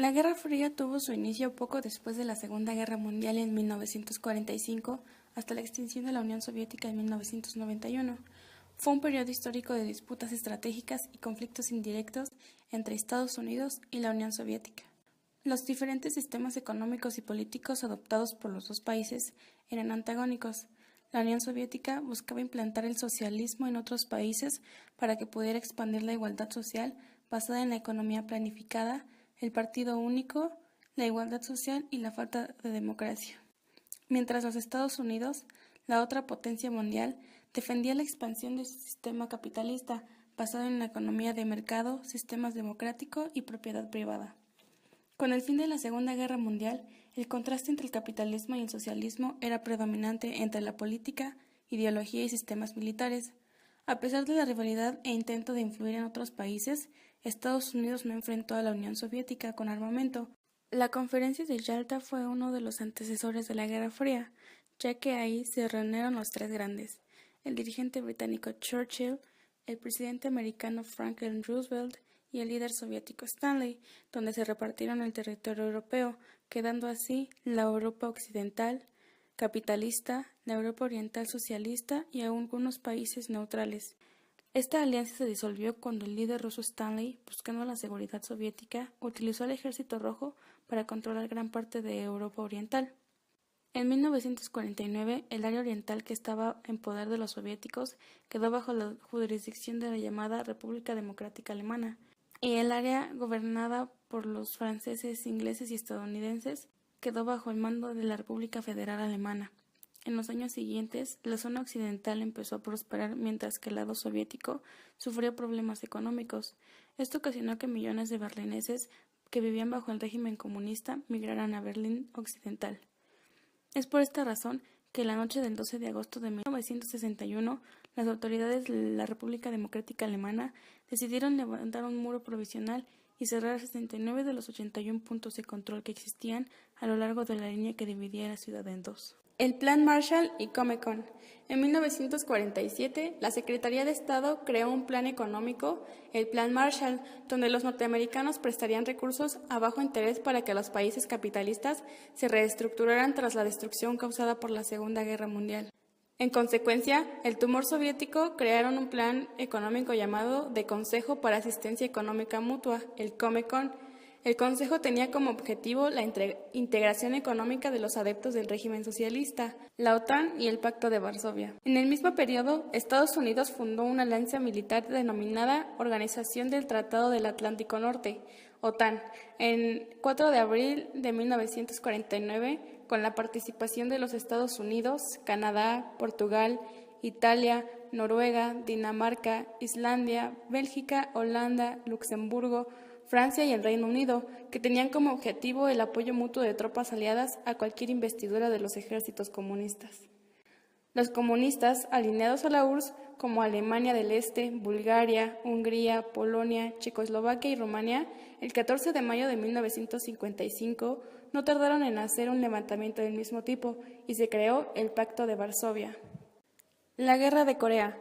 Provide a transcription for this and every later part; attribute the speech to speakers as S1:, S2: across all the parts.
S1: La Guerra Fría tuvo su inicio poco después de la Segunda Guerra Mundial en 1945 hasta la extinción de la Unión Soviética en 1991. Fue un periodo histórico de disputas estratégicas y conflictos indirectos entre Estados Unidos y la Unión Soviética. Los diferentes sistemas económicos y políticos adoptados por los dos países eran antagónicos. La Unión Soviética buscaba implantar el socialismo en otros países para que pudiera expandir la igualdad social basada en la economía planificada, el partido único, la igualdad social y la falta de democracia. Mientras los Estados Unidos, la otra potencia mundial, defendía la expansión de su sistema capitalista basado en la economía de mercado, sistemas democrático y propiedad privada. Con el fin de la Segunda Guerra Mundial, el contraste entre el capitalismo y el socialismo era predominante entre la política, ideología y sistemas militares. A pesar de la rivalidad e intento de influir en otros países, Estados Unidos no enfrentó a la Unión Soviética con armamento. La Conferencia de Yalta fue uno de los antecesores de la Guerra Fría, ya que ahí se reunieron los tres grandes: el dirigente británico Churchill, el presidente americano Franklin Roosevelt y el líder soviético Stanley, donde se repartieron el territorio europeo, quedando así la Europa occidental capitalista, la Europa oriental socialista y algunos países neutrales. Esta alianza se disolvió cuando el líder ruso Stanley, buscando la seguridad soviética, utilizó al Ejército Rojo para controlar gran parte de Europa oriental. En 1949, el área oriental que estaba en poder de los soviéticos quedó bajo la jurisdicción de la llamada República Democrática Alemana, y el área gobernada por los franceses, ingleses y estadounidenses quedó bajo el mando de la República Federal Alemana. En los años siguientes, la zona occidental empezó a prosperar mientras que el lado soviético sufrió problemas económicos. Esto ocasionó que millones de berlineses que vivían bajo el régimen comunista migraran a Berlín Occidental. Es por esta razón que la noche del 12 de agosto de 1961, las autoridades de la República Democrática Alemana decidieron levantar un muro provisional y cerrar 69 de los 81 puntos de control que existían a lo largo de la línea que dividía la ciudad en dos. El Plan Marshall y Comecon. En 1947, la Secretaría de Estado creó un plan económico, el Plan Marshall, donde los norteamericanos prestarían recursos a bajo interés para que los países capitalistas se reestructuraran tras la destrucción causada por la Segunda Guerra Mundial. En consecuencia, el tumor soviético crearon un plan económico llamado de Consejo para Asistencia Económica Mutua, el Comecon. El Consejo tenía como objetivo la integración económica de los adeptos del régimen socialista, la OTAN y el Pacto de Varsovia. En el mismo periodo, Estados Unidos fundó una alianza militar denominada Organización del Tratado del Atlántico Norte, OTAN, en 4 de abril de 1949, con la participación de los Estados Unidos, Canadá, Portugal, Italia, Noruega, Dinamarca, Islandia, Bélgica, Holanda, Luxemburgo, Francia y el Reino Unido, que tenían como objetivo el apoyo mutuo de tropas aliadas a cualquier investidura de los ejércitos comunistas. Los comunistas, alineados a la URSS, como Alemania del Este, Bulgaria, Hungría, Polonia, Checoslovaquia y Rumania, el 14 de mayo de 1955 no tardaron en hacer un levantamiento del mismo tipo y se creó el Pacto de Varsovia. La Guerra de Corea.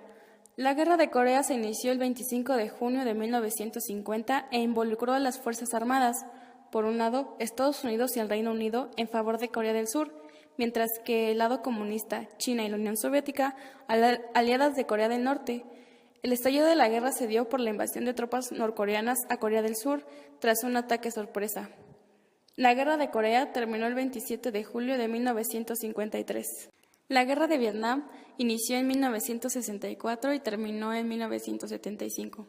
S1: La Guerra de Corea se inició el 25 de junio de 1950 e involucró a las Fuerzas Armadas, por un lado, Estados Unidos y el Reino Unido en favor de Corea del Sur, mientras que el lado comunista, China y la Unión Soviética, aliadas de Corea del Norte. El estallido de la guerra se dio por la invasión de tropas norcoreanas a Corea del Sur tras un ataque sorpresa. La Guerra de Corea terminó el 27 de julio de 1953. La Guerra de Vietnam inició en 1964 y terminó en 1975.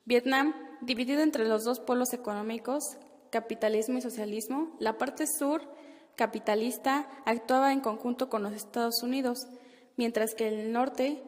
S1: Vietnam, dividido entre los dos polos económicos, capitalismo y socialismo, la parte sur, capitalista, actuaba en conjunto con los Estados Unidos, mientras que el norte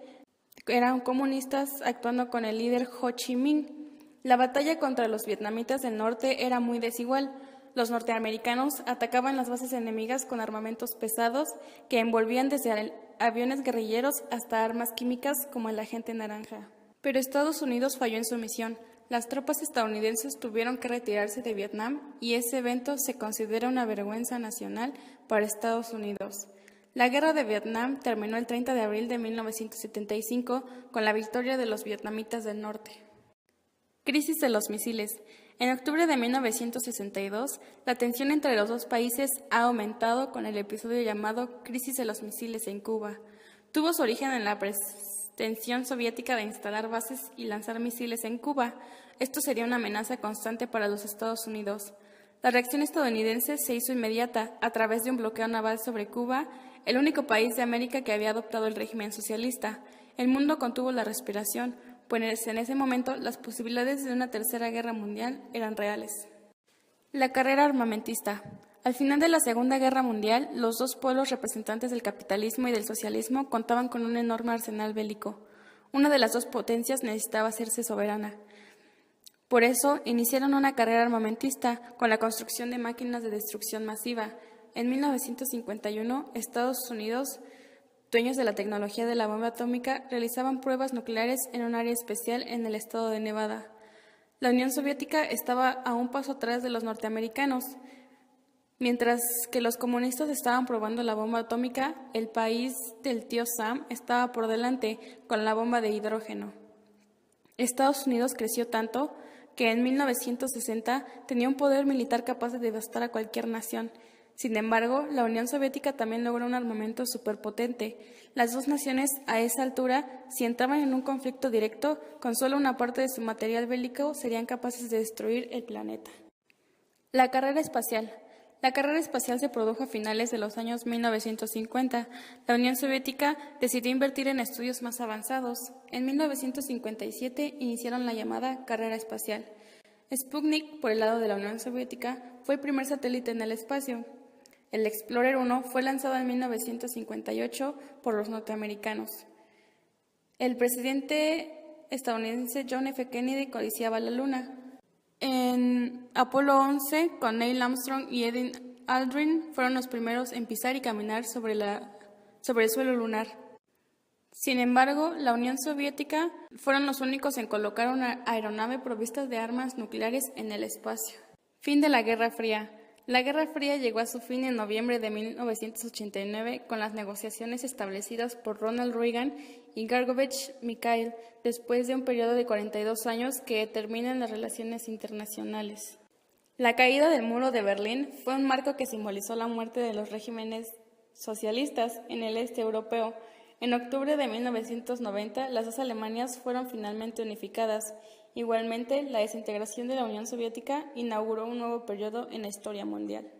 S1: eran comunistas actuando con el líder Ho Chi Minh. La batalla contra los vietnamitas del norte era muy desigual. Los norteamericanos atacaban las bases enemigas con armamentos pesados que envolvían desde aviones guerrilleros hasta armas químicas como el agente naranja. Pero Estados Unidos falló en su misión. Las tropas estadounidenses tuvieron que retirarse de Vietnam y ese evento se considera una vergüenza nacional para Estados Unidos. La Guerra de Vietnam terminó el 30 de abril de 1975 con la victoria de los vietnamitas del norte. Crisis de los misiles. En octubre de 1962, la tensión entre los dos países ha aumentado con el episodio llamado Crisis de los Misiles en Cuba. Tuvo su origen en la pretensión soviética de instalar bases y lanzar misiles en Cuba. Esto sería una amenaza constante para los Estados Unidos. La reacción estadounidense se hizo inmediata a través de un bloqueo naval sobre Cuba, el único país de América que había adoptado el régimen socialista. El mundo contuvo la respiración, pues en ese momento las posibilidades de una tercera guerra mundial eran reales. La carrera armamentista. Al final de la Segunda Guerra Mundial, los dos polos representantes del capitalismo y del socialismo contaban con un enorme arsenal bélico. Una de las dos potencias necesitaba hacerse soberana. Por eso, iniciaron una carrera armamentista con la construcción de máquinas de destrucción masiva. En 1951, Estados Unidos, dueños de la tecnología de la bomba atómica, realizaban pruebas nucleares en un área especial en el estado de Nevada. La Unión Soviética estaba a un paso atrás de los norteamericanos. Mientras que los comunistas estaban probando la bomba atómica, el país del tío Sam estaba por delante con la bomba de hidrógeno. Estados Unidos creció tanto que en 1960 tenía un poder militar capaz de devastar a cualquier nación. Sin embargo, la Unión Soviética también logró un armamento superpotente. Las dos naciones, a esa altura, si entraban en un conflicto directo, con solo una parte de su material bélico serían capaces de destruir el planeta. La carrera espacial. La carrera espacial se produjo a finales de los años 1950. La Unión Soviética decidió invertir en estudios más avanzados. En 1957 iniciaron la llamada carrera espacial. Sputnik, por el lado de la Unión Soviética, fue el primer satélite en el espacio. El Explorer 1 fue lanzado en 1958 por los norteamericanos. El presidente estadounidense John F. Kennedy codiciaba la Luna. En Apolo 11, con Neil Armstrong y Edwin Aldrin, fueron los primeros en pisar y caminar sobre el suelo lunar. Sin embargo, la Unión Soviética fueron los únicos en colocar una aeronave provista de armas nucleares en el espacio. Fin de la Guerra Fría. La Guerra Fría llegó a su fin en noviembre de 1989 con las negociaciones establecidas por Ronald Reagan y Gorbachev Mikhail, después de un periodo de 42 años que determinan las relaciones internacionales. La caída del muro de Berlín fue un marco que simbolizó la muerte de los regímenes socialistas en el este europeo. En octubre de 1990, las dos Alemanias fueron finalmente unificadas. Igualmente, la desintegración de la Unión Soviética inauguró un nuevo periodo en la historia mundial.